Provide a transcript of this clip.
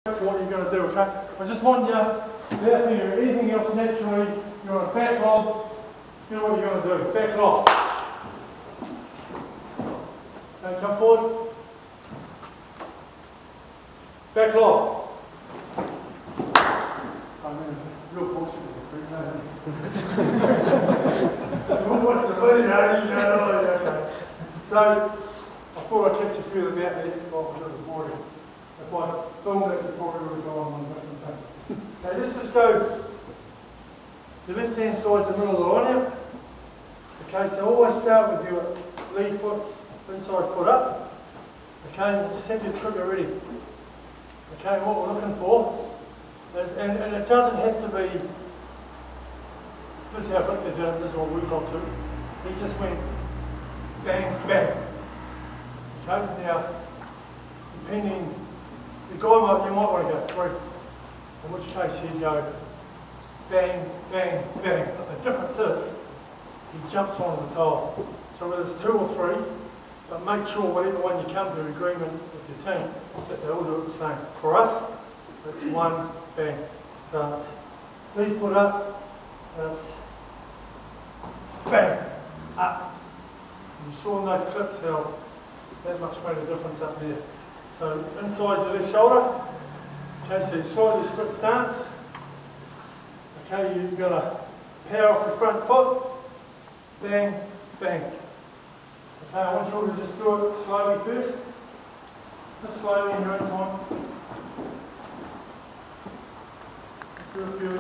That's what you're going to do, okay? I just want you, without thinking of anything else naturally, you're on a back lob, you know what you're going to do, back lob. Okay, come forward. Back lob. I mean, real bullshit with the watch the video, you know, okay. So, I thought I'd catch a few of them out there while I was recording. If I filmed it, you probably would have gone on a different thing. Okay, let's just go, the left hand side's the middle of the line out. Okay, so always start with your lead foot, inside foot up. Okay, just have your trigger ready. Okay, and what we're looking for is, and it doesn't have to be, this is how Victor did it, this is what we got to. He just went bang, bang. Okay, now, depending, the guy you might want to go 3, in which case he'd go bang, bang, bang. But the difference is, he jumps on the tile. So whether it's 2 or 3, but make sure whatever one you come to agreement with your team, that they all do it the same. For us, it's 1, bang. So it's lead foot up, and it's bang, up. And you saw in those clips how that much made a difference up there. So inside your left shoulder. Okay, so you slightly split stance. Okay, you've got to power off your front foot. Bang, bang. Okay, I want you to just do it slowly first. Just slowly in your own time. Just do a few,